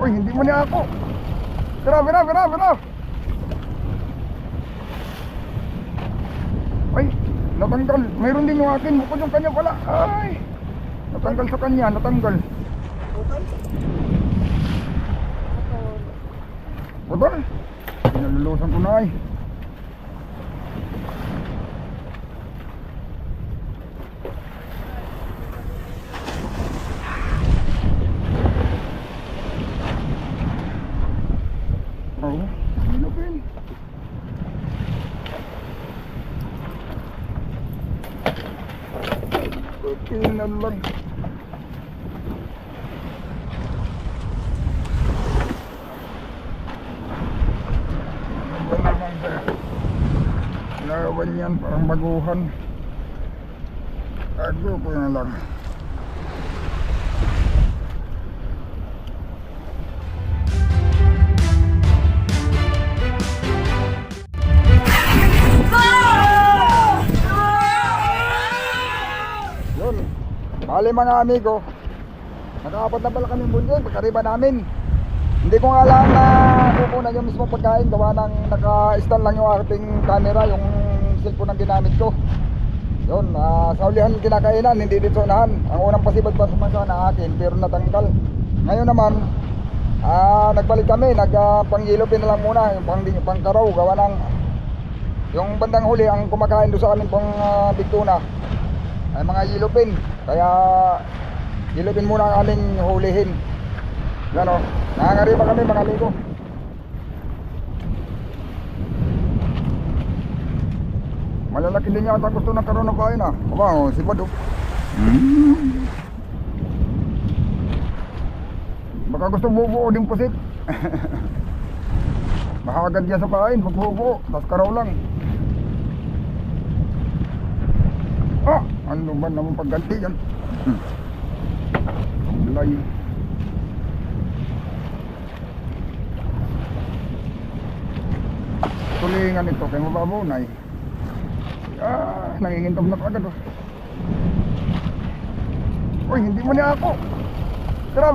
Uy, hindi mo niya ako. Bira. Ay, natanggal. Mayroon din yung akin. Bukod yung kanya pala. Ay, natanggal sa kanya. Natanggal. Putol. Pinalulusan ko na ay. Oh, hilupin. Tingnan lang. Ito naman sir. Lawan yan, parang baguhan. Tago ko na lang. Yun, bali mga amigo, nakaapat na pala kami bundin pagkariba namin. Hindi ko nga alam na kukunan yung mismo pagkain, gawa ng naka-stand lang yung ating camera, yung cellphone ang ginamit ko. Yun, sa ulihan kinakainan, hindi dito unahan. Ang unang pasibad pa sa na akin, pero natanggal. Ngayon naman, nagbalik kami, nagpanggilopin na lang muna, yung pangkaraw, gawa ng yung bandang huli, ang kumakain doon sa amin pang big tuna ay mga yilupin. Kaya yilupin muna ang aming hulihin. Yan o, nakangariba kami mga amigo. Malalaki din yata gusto ng karoon ng kain Aba o, si Bado. Baka gusto bubuo din pusit. Baka agad yan sa kain, pag bubuo, tas karaw lang. Ano ba naman pagganti yan? Bulay. Tulingan ito kaya mababunay. Nangingintom na agad Uy, hindi mo niya ako. Bira.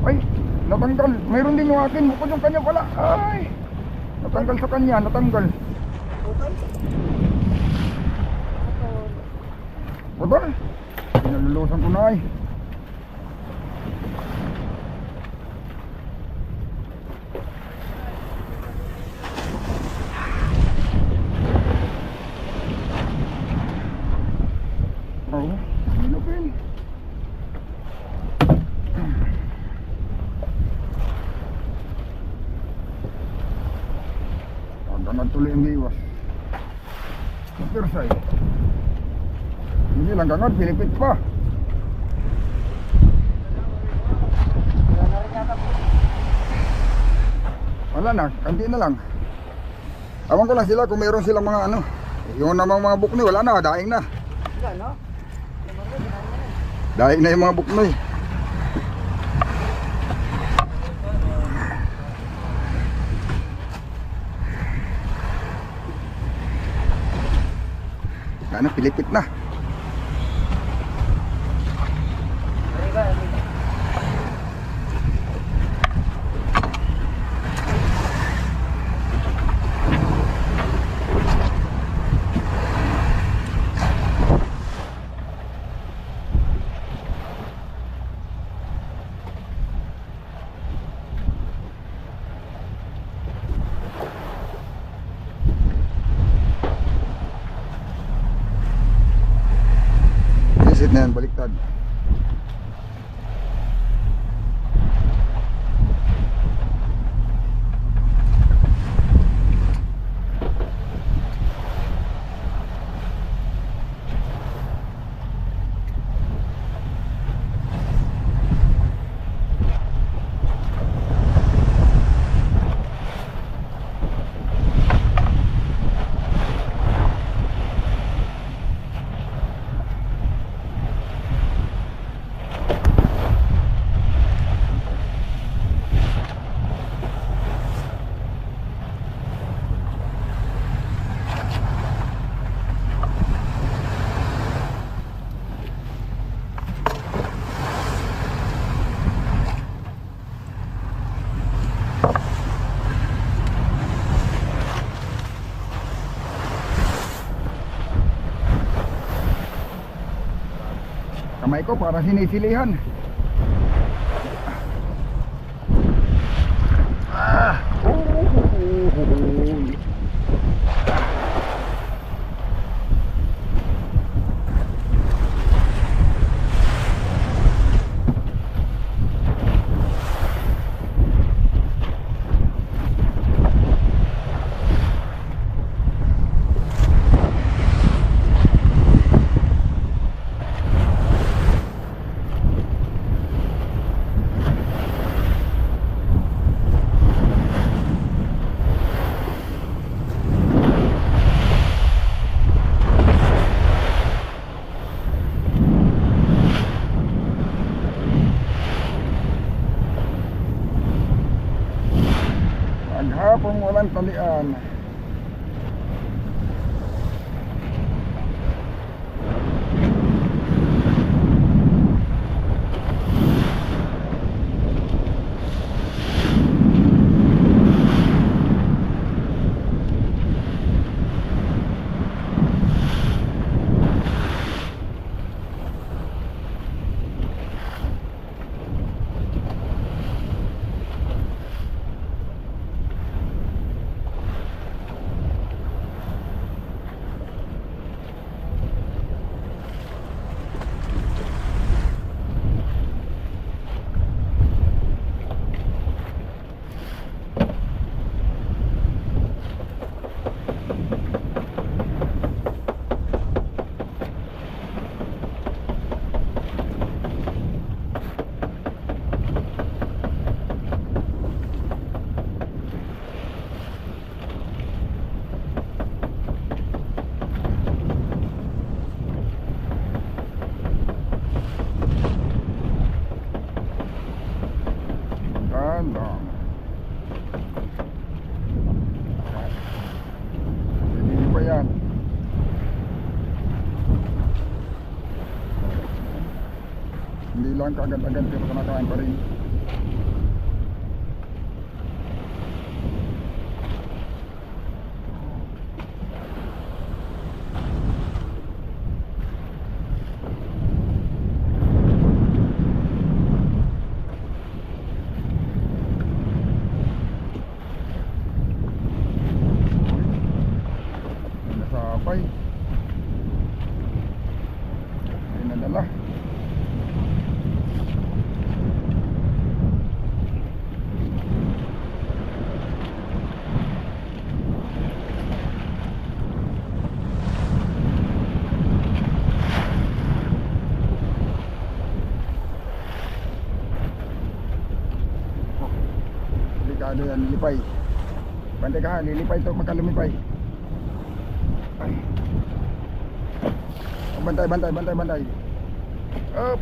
Ay, natanggal. Mayroon din yung akin. Bukod yung kanya pala. Ay, natanggal sa kanya. Natanggal. Putol. Pinalulusan ko na ay. Oh, hilupin. Agad tuloy ang iwas. Supersay. Hindi lang gangad, pinipit pa. Wala na, kanti na lang. Awan ko lang sila kung mayroon silang mga ano. Yung namang mga buknoy, wala na, daing na. Daing na yung mga buknoy. Ano, pilipit na. Visit na yan, baliktad. Kamay ko para sinisilihan. Ah! Maghapong walang talian. Lang. Hindi pa yan. Hindi lang kaagad-agad pero kinakain pa rin. Nasapay. Ay nadala. Delikado yan, lilipay. Bantay ka ha, lilipay ito, magkalumipay. Ay. Bantay, bantay, bantay, bantay. Up.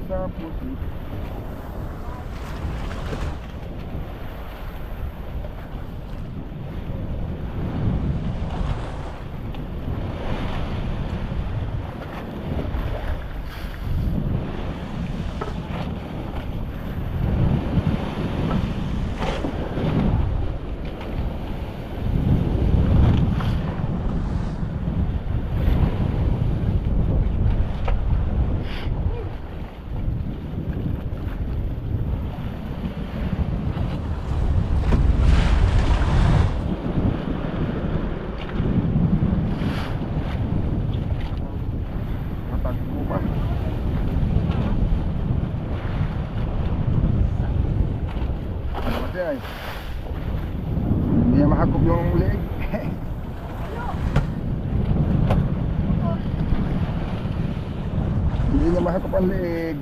Sa pusit. mahakop yung leeg. Hindi niya mahakop ang leeg.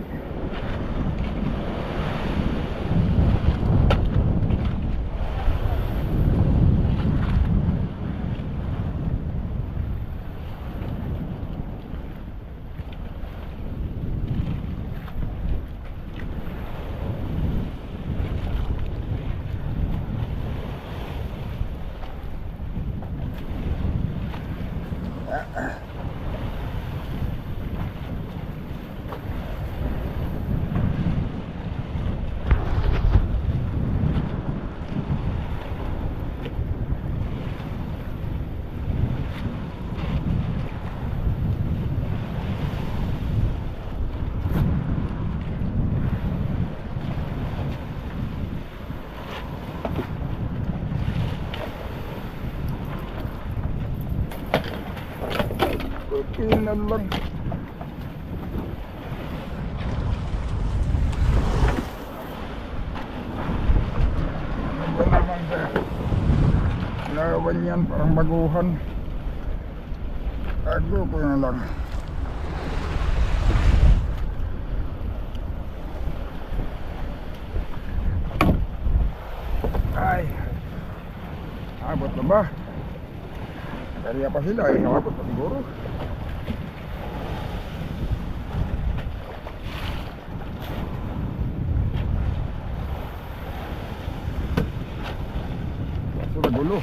Pinan lang. Ano naman sa lawan yan, parang baguhan. Tago ko na lang. Ay, abot na ba? Kaya pa sila, abot pa siguro. Gulo.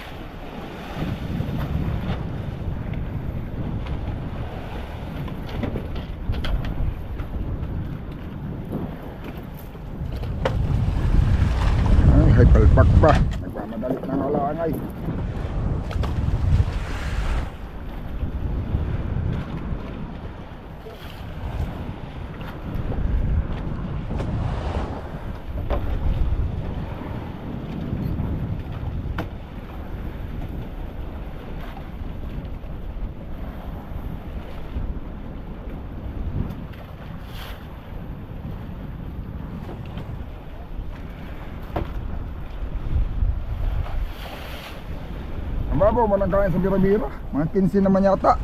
Ay, palpak pa. Nagmamadali ng alangay. Ang babaw, walang kain sa bira-bira. Mga 15 naman yata.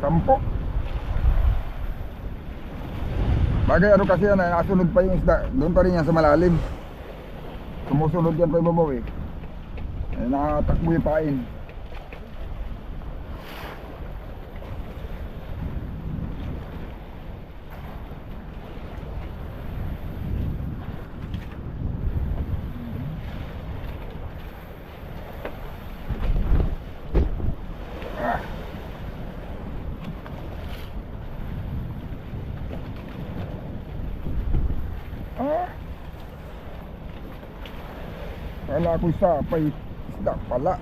10. Bagay ano kasi yan, nasunod pa yung isda. Doon pa rin yan sa malalim. Sumusunod yan pa yung babaw eh. Nakatakbo yung pain. Kala ko sapay, isda pala.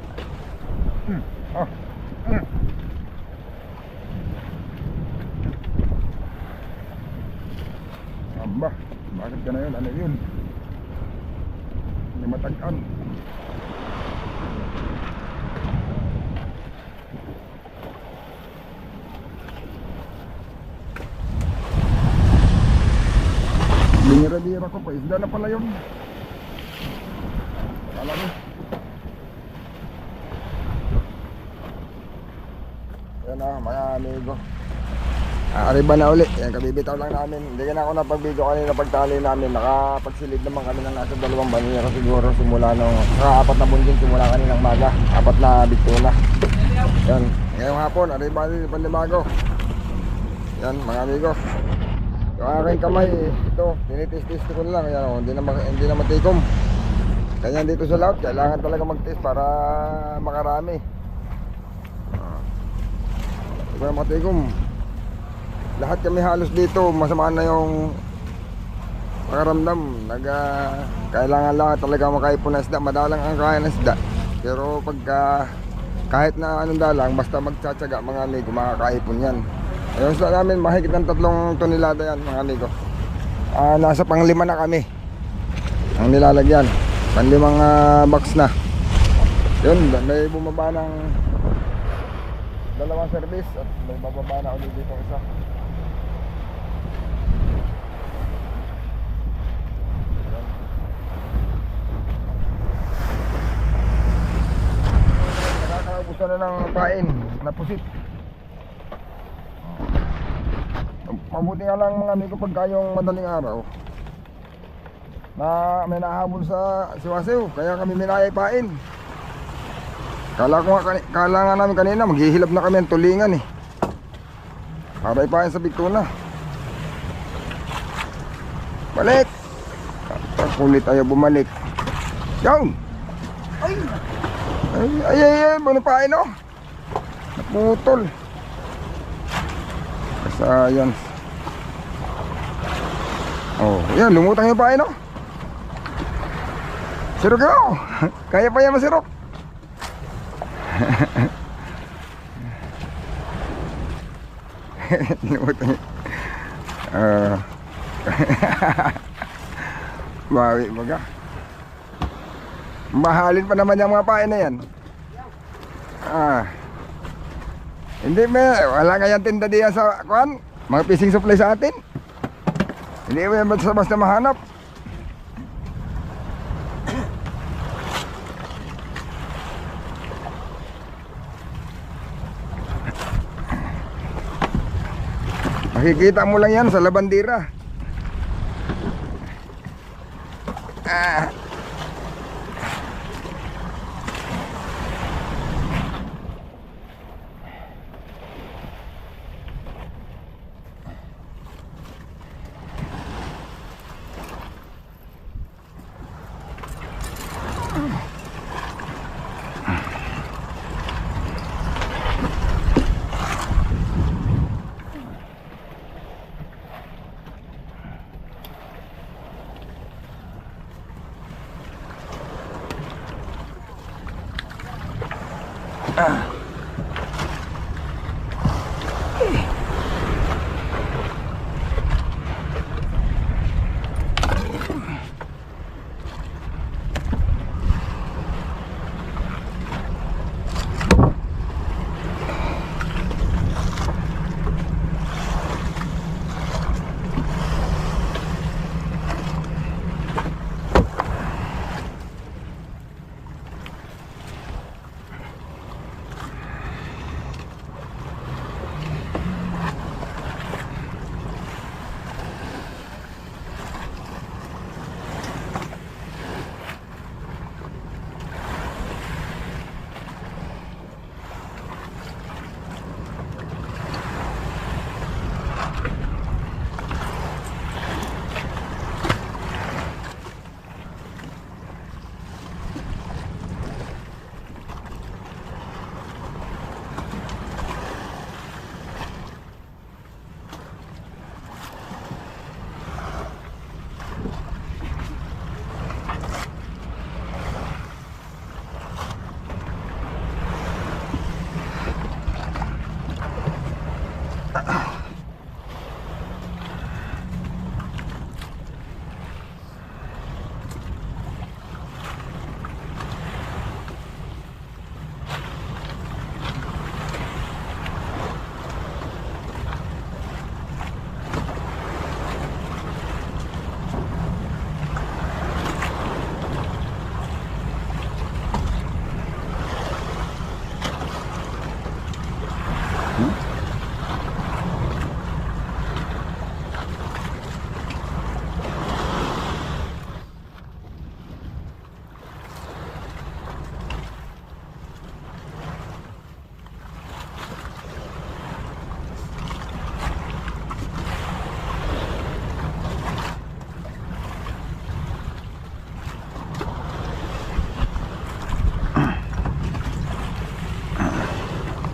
Aba, bakit ka na yun? Ano yun? Hindi matag-an. Binira-bira ko pa, isda na pala yun. Alam mo. Yan na mga amigo. Arriba na uli. Yan, kabibitaw lang namin. Hindi na ako napag-video kanina pagtali namin. Nakapagsilid naman kami ng nasa 2 banira siguro simula nung 4 na bunjing simula kaninang maga. 4 na bituna. Yan. Ngayong hapon, arriba din Panlimago. Yan mga amigo. Yung aking kamay, ito, tinitis-tis ko lang. Yan, hindi na matikom. Kanya dito sa laut, kailangan talaga mag-test para makarami. Diba matikom? Lahat kami halos dito, masama na yung pakaramdam. Kailangan lang talaga makaipon ng isda. Madalang ang kaya ng isda. Pero pagka kahit na anong dalang, basta magtsatsaga mga amigo, makakaipon yan. Ayun sa namin, mahigit ng 3 tonelada yan mga amigo. Nasa pang-5 na kami ang nilalagyan. Pang-5 box na. Yun, may bumaba ng 2 service at may bababa na ulit dito isa. na ng pain, napusit. Mabuti nga lang mga amigo pagka yung madaling araw na may nahabol sa siwasew, kaya kami minayaypain. Kala nga namin kanina maghihilab na kami ng tulingan eh, para ipain sa bituna. Balik! Kulit ayaw bumalik. Yan! Ay, banipain o. Naputol. Kasayan. Oh, yan, lumutang yung pain o. Sirok yun. Kaya pa yan masirok. Lumutang yun. Bawi baga. Mahalin pa naman yung mga pain na yan. Hindi wala nga yan tinda diyan sa kuan, mga fishing supply sa atin. Hindi mo yan basta mahanap. Makikita mo lang yan sa labandira.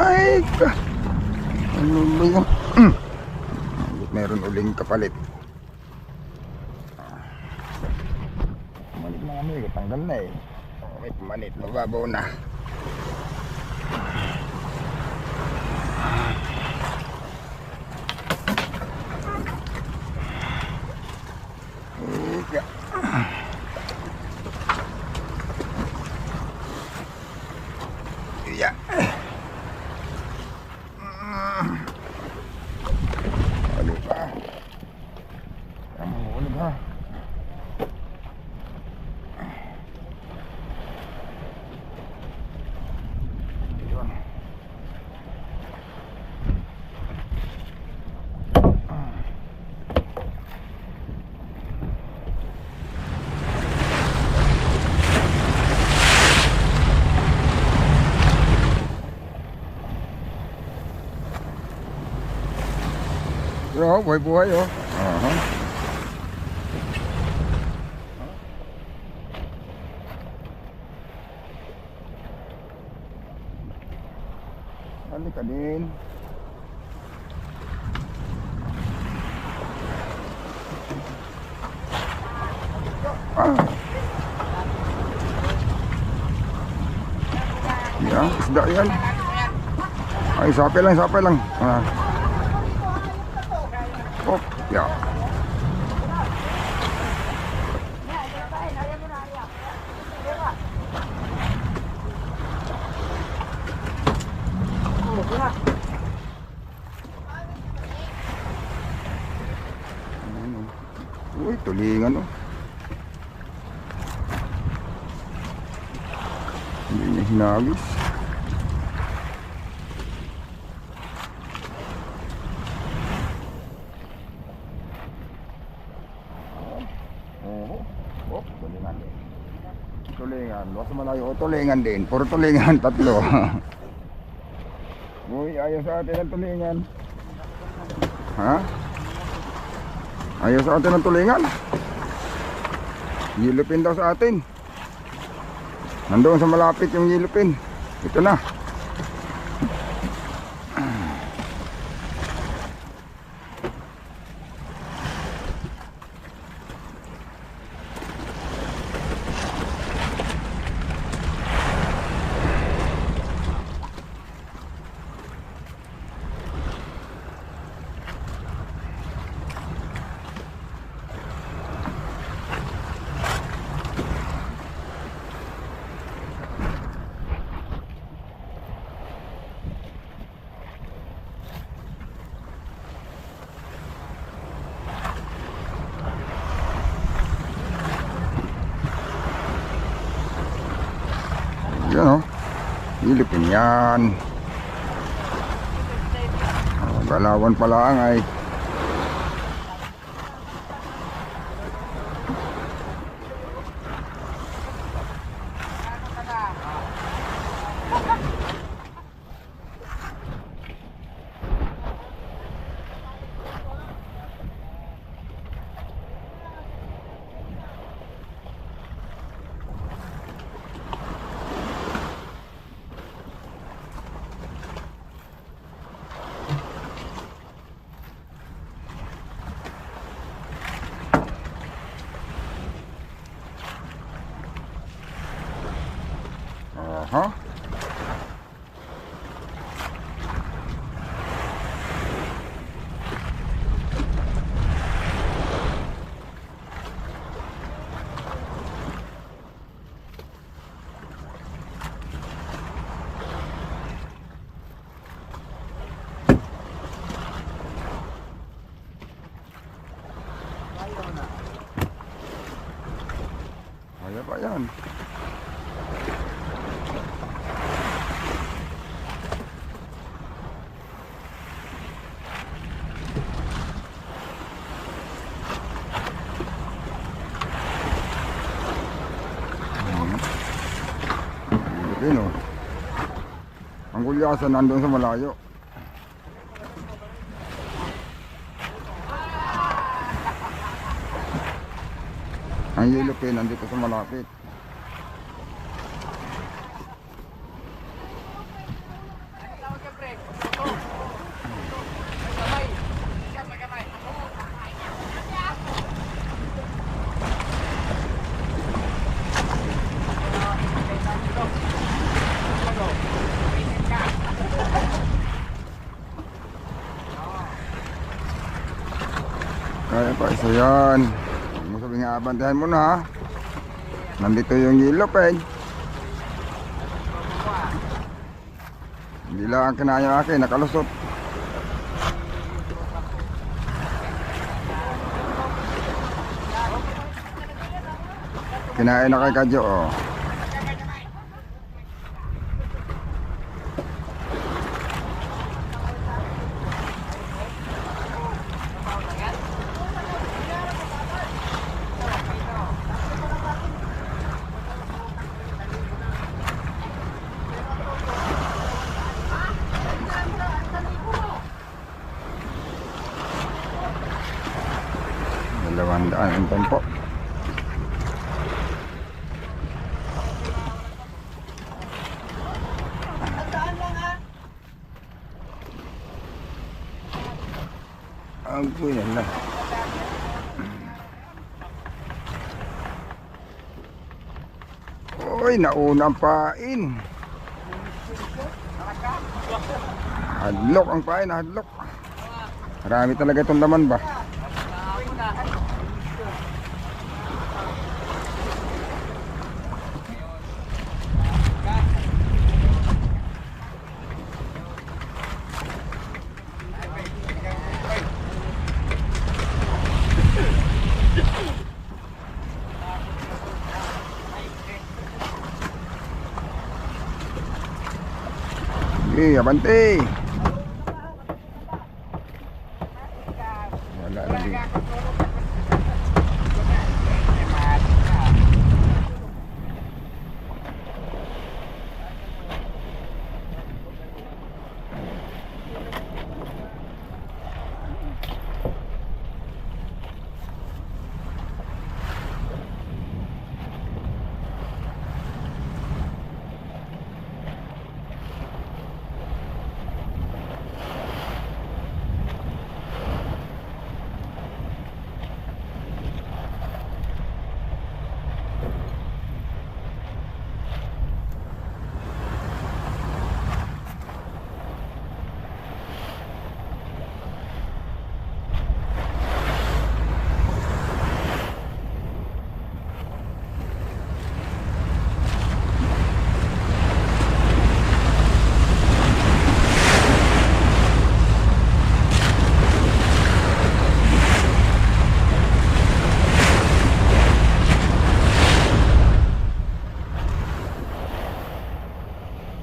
Ay, ano ba yun? Meron uling kapalit. Manit na kami, tanggal na eh. May manit, mababaw na. Yeah. Ano pa? Ang mahulog ha. oh, buhay-buhay oh. Aha. Halika din. Yan, isda yan. Ay, sapi lang. Oh, ya. Uy, tulingan oh. Hindi niya hinagis. Oh, tulingan din. Tulingan, luwas malayo. Oh, tulingan din. Puro tulingan, tatlo. Uy, ayaw sa atin ang tulingan. Ha? Ayaw sa atin ang tulingan. Yilupin daw sa atin. Nandoon sa malapit yung yilupin. Ito na. Yan o, Philippine yan. Galawan pala ang ay. Aha. Kaya pa yan. Ano? Ang gulyasan nandun sa malayo. Ang yellow pin nandito sa malapit. Kaya pa isa yan. Huwag mo sabihin nga, abantayan mo na ha. Nandito yung yellow pen. Hindi lang kinaya akin, nakalusot. Kinain na kay Kadyo oh. Daan po. Ang yan lang. Uy, naunang pain. Hadlok ang pain, hadlok. Marami talaga itong laman ba? Okay, abante. Wala na din.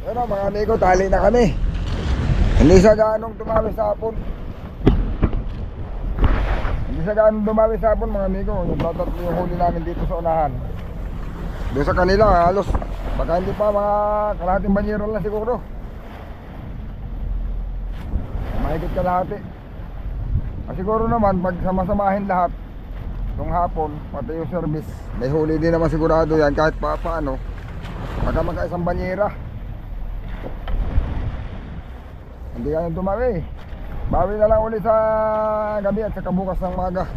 Pero mga amigo, tali na kami. Hindi sa ganong dumami sa hapon. Hindi sa ganong dumami sa hapon mga amigo. Yung tatatlo yung huli namin dito sa unahan. Doon sa kanila halos baka hindi pa mga kalahating banyero lang siguro. Mahigit kalahati. Siguro naman pag sama-samahin lahat nung hapon, pati yung service, may huli din naman sigurado yan kahit pa paano. Baka magkaisang banyera. Hindi ka nang tumawi. Bawi na lang ulit sa gabi at sa kabukas ng maga.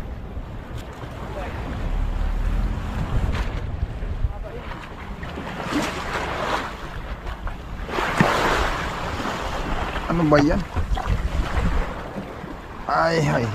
Ano ba yan? Ay, ay.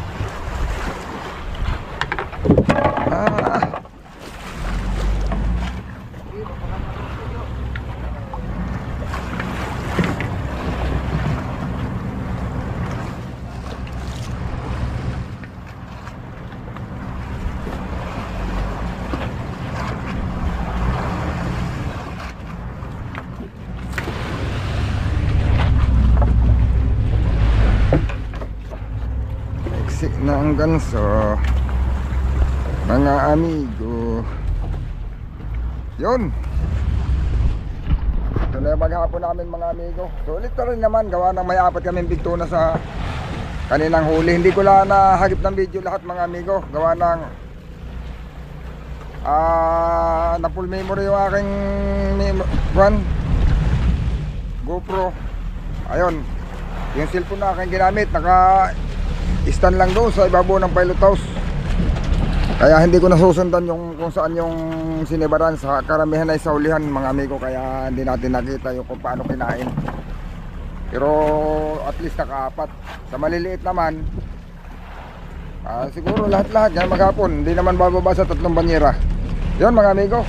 Na ang ganso mga amigo. Yun, ito na yung maghapon namin mga amigo. Sulit na rin naman, gawa ng may apat kaming bigtuna sa kaninang huli. Hindi ko lang nahagip ng video lahat mga amigo, gawa ng na full memory yung aking GoPro. Ayun, yung cellphone na aking ginamit naka stand lang doon sa ibabaw ng pilot house. Kaya hindi ko nasusundan yung kung saan yung sinibaran. Sa karamihan ay sa ulihan mga amigo, kaya hindi natin nakita yung kung paano kinain. Pero at least nakaapat. Sa maliliit naman siguro lahat-lahat yan maghapon, hindi naman bababa sa 3 banyera. Yun mga amigo,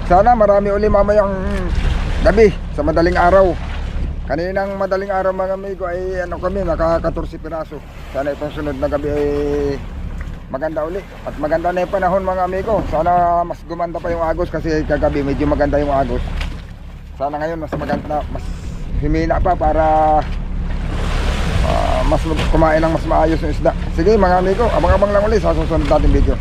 sana marami uli mamayang gabi sa madaling araw. Kaninang madaling araw mga amigo ay kami naka 14 piraso. Sana itong sunod na gabi ay maganda uli. At maganda na yung panahon mga amigo. Sana mas gumanda pa yung agos kasi kagabi medyo maganda yung agos. Sana ngayon mas maganda, mas himina pa para mas kumain ng mas maayos yung isda. Sige mga amigo, abang-abang lang uli sa susunod nating video.